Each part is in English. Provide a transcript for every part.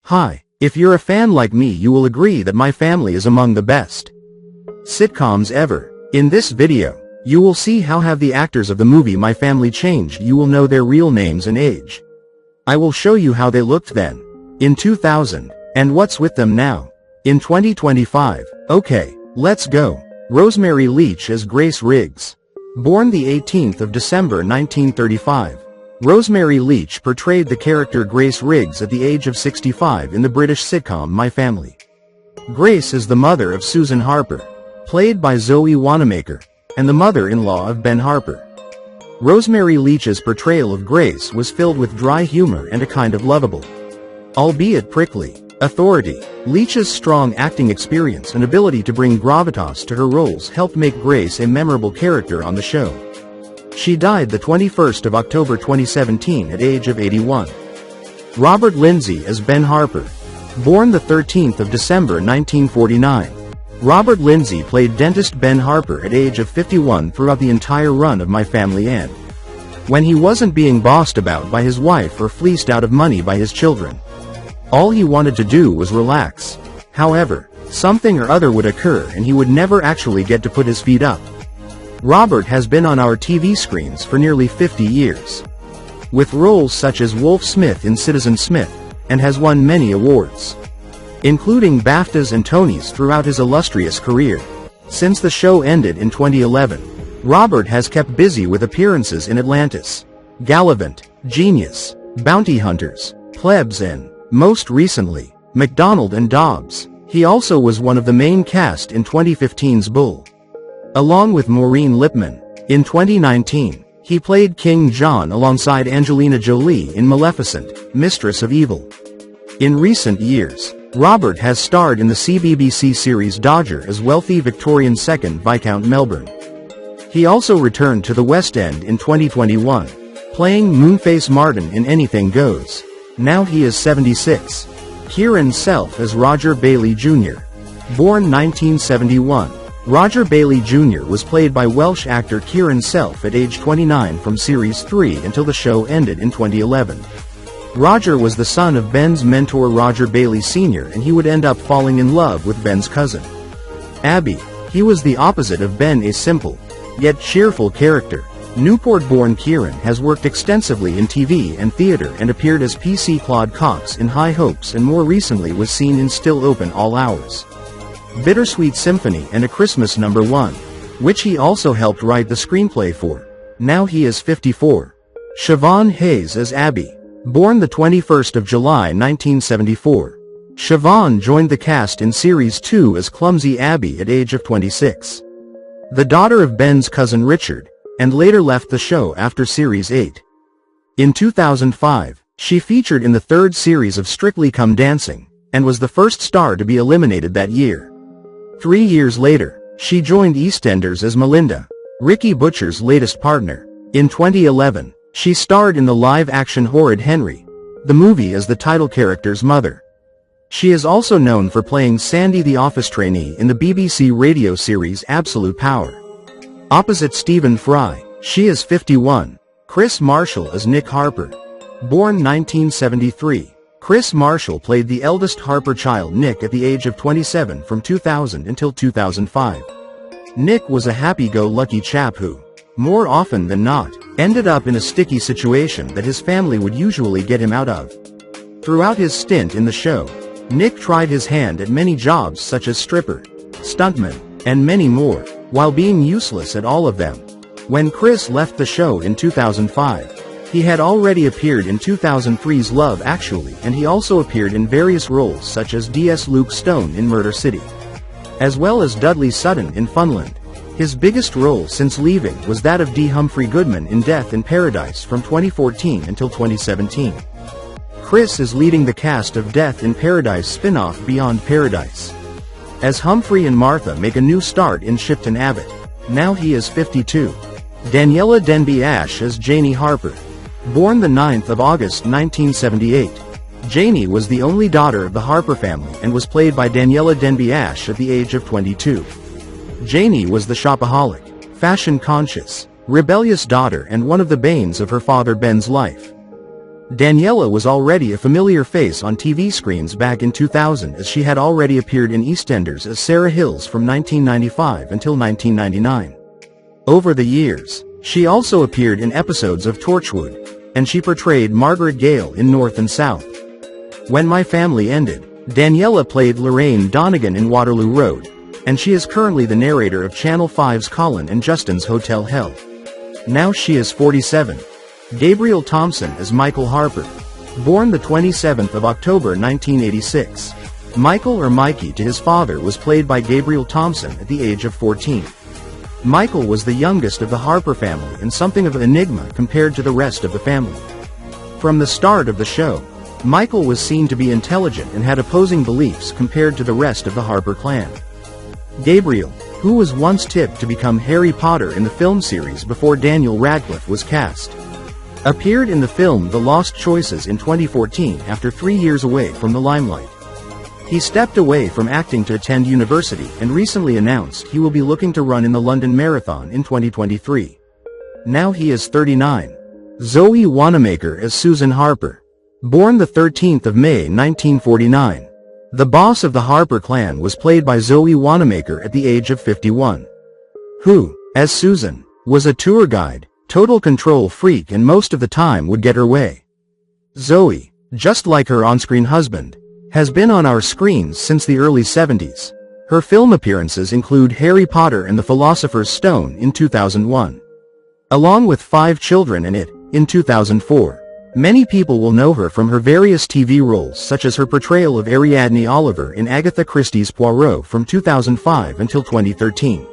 Hi, if you're a fan like me, you will agree that My Family is among the best sitcoms ever. In this video, you will see how have the actors of the movie My Family changed. You will know their real names and age. I will show you how they looked then, in 2000, and what's with them now, in 2025. Okay, let's go. Rosemary Leach as Grace Riggs. Born the 18th of December 1935. Rosemary Leach portrayed the character Grace Riggs at the age of 65 in the British sitcom My Family. Grace is the mother of Susan Harper, played by Zoe Wanamaker, and the mother-in-law of Ben Harper. Rosemary Leach's portrayal of Grace was filled with dry humor and a kind of lovable, albeit prickly, authority. Leach's strong acting experience and ability to bring gravitas to her roles helped make Grace a memorable character on the show. She died the 21st of October 2017 at age of 81. Robert Lindsay as Ben Harper. Born the 13th of December 1949. Robert Lindsay played dentist Ben Harper at age of 51 throughout the entire run of My Family, and when he wasn't being bossed about by his wife or fleeced out of money by his children, all he wanted to do was relax. However, something or other would occur and he would never actually get to put his feet up. Robert has been on our TV screens for nearly 50 years, with roles such as Wolf Smith in Citizen Smith, and has won many awards, including BAFTAs and Tonys throughout his illustrious career. Since the show ended in 2011, Robert has kept busy with appearances in Atlantis, Gallivant, Genius, Bounty Hunters, Plebs, and, most recently, McDonald and Dobbs. He also was one of the main cast in 2015's Bull, along with Maureen Lipman. In 2019, he played King John alongside Angelina Jolie in Maleficent, Mistress of Evil. In recent years, Robert has starred in the CBBC series Dodger as wealthy Victorian 2nd Viscount Melbourne. He also returned to the West End in 2021, playing Moonface Martin in Anything Goes. Now he is 76. Kieran Self as Roger Bailey Jr. Born 1971. Roger Bailey Jr. was played by Welsh actor Kieran Self at age 29 from Series 3 until the show ended in 2011. Roger was the son of Ben's mentor Roger Bailey Sr., and he would end up falling in love with Ben's cousin, Abby. He was the opposite of Ben, a simple, yet cheerful character. Newport-born Kieran has worked extensively in TV and theater and appeared as PC Claude Cox in High Hopes, and more recently was seen in Still Open All Hours, Bittersweet Symphony, and A Christmas No. 1, which he also helped write the screenplay for. Now he is 54. Siobhan Hayes as Abby. Born the 21st of July 1974. Siobhan joined the cast in Series 2 as Clumsy Abby at age of 26. The daughter of Ben's cousin Richard, and later left the show after Series 8. In 2005, she featured in the third series of Strictly Come Dancing, and was the first star to be eliminated that year. 3 years later, she joined EastEnders as Melinda, Ricky Butcher's latest partner. In 2011, she starred in the live-action Horrid Henry, the movie as the title character's mother. She is also known for playing Sandy the office trainee in the BBC radio series Absolute Power. Opposite Stephen Fry, she is 51. Chris Marshall as Nick Harper. Born 1973. Chris Marshall played the eldest Harper child Nick at the age of 27 from 2000 until 2005. Nick was a happy-go-lucky chap who, more often than not, ended up in a sticky situation that his family would usually get him out of. Throughout his stint in the show, Nick tried his hand at many jobs such as stripper, stuntman, and many more, while being useless at all of them. When Chris left the show in 2005, he had already appeared in 2003's Love Actually, and he also appeared in various roles such as D.S. Luke Stone in Murder City, as well as Dudley Sutton in Funland. His biggest role since leaving was that of D. Humphrey Goodman in Death in Paradise from 2014 until 2017. Chris is leading the cast of Death in Paradise spin-off Beyond Paradise, as Humphrey and Martha make a new start in Shipton Abbott. Now he is 52. Daniela Denby-Ashe as Janie Harper. Born the 9th of August 1978. Janie was the only daughter of the Harper family and was played by Daniela Denby-Ashe at the age of 22. Janie was the shopaholic, fashion-conscious, rebellious daughter and one of the banes of her father Ben's life. Daniela was already a familiar face on TV screens back in 2000, as she had already appeared in EastEnders as Sarah Hills from 1995 until 1999. Over the years, she also appeared in episodes of Torchwood, and she portrayed Margaret Gale in North and South. When My Family ended, Daniela played Lorraine Donegan in Waterloo Road, and she is currently the narrator of Channel 5's Colin and Justin's Hotel Hell. Now she is 47. Gabriel Thompson as Michael Harper. Born the 27th of October 1986. Michael, or Mikey to his father, was played by Gabriel Thompson at the age of 14. Michael was the youngest of the Harper family and something of an enigma compared to the rest of the family. From the start of the show, Michael was seen to be intelligent and had opposing beliefs compared to the rest of the Harper clan. Gabriel, who was once tipped to become Harry Potter in the film series before Daniel Radcliffe was cast, appeared in the film The Lost Choices in 2014 after 3 years away from the limelight. He stepped away from acting to attend university and recently announced he will be looking to run in the London Marathon in 2023. Now he is 39. Zoe Wanamaker as Susan Harper. Born the 13th of May 1949. The boss of the Harper clan was played by Zoe Wanamaker at the age of 51. Who, as Susan, was a tour guide, total control freak, and most of the time would get her way. Zoe, just like her on-screen husband, has been on our screens since the early 70s. Her film appearances include Harry Potter and the Philosopher's Stone in 2001. Along with 5 Children and It, in 2004. Many people will know her from her various TV roles, such as her portrayal of Ariadne Oliver in Agatha Christie's Poirot from 2005 until 2013.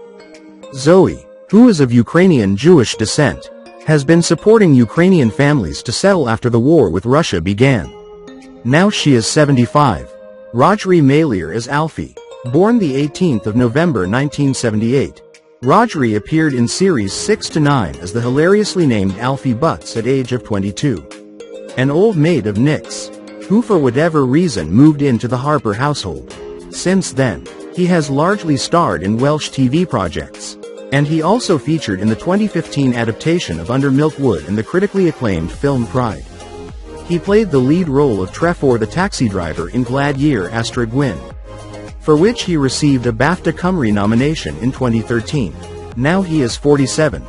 Zoe, who is of Ukrainian Jewish descent, has been supporting Ukrainian families to settle after the war with Russia began. Now she is 75. Rodri Malier as Alfie. Born the 18th of November 1978. Rodri appeared in series 6 to 9 as the hilariously named Alfie Butts at age of 22. An old maid of Nick's, who for whatever reason moved into the Harper household. Since then, he has largely starred in Welsh TV projects, and he also featured in the 2015 adaptation of Under Milk Wood and the critically acclaimed film Pride. He played the lead role of Trefor the taxi driver in Glad Year Astra Gwyn, for which he received a BAFTA Cymru nomination in 2013. Now he is 47.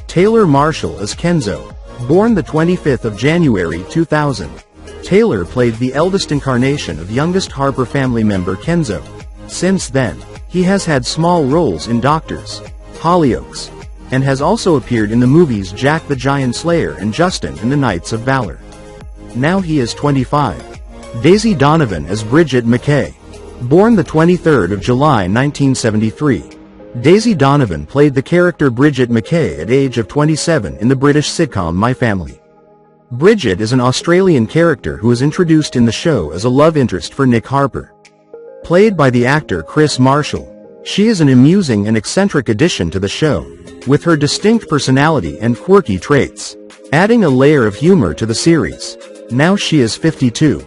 Taylor Marshall as Kenzo. Born the 25th of January 2000. Taylor played the eldest incarnation of youngest Harper family member Kenzo. Since then, he has had small roles in Doctors, Hollyoaks, and has also appeared in the movies Jack the Giant Slayer and Justin and the Knights of Valor. Now he is 25. Daisy Donovan as Bridget McKay. Born the 23rd of July 1973. Daisy Donovan played the character Bridget McKay at age of 27 in the British sitcom My Family. Bridget is an Australian character who is introduced in the show as a love interest for Nick Harper. Played by the actor Chris Marshall, she is an amusing and eccentric addition to the show, with her distinct personality and quirky traits, adding a layer of humor to the series. Now she is 52.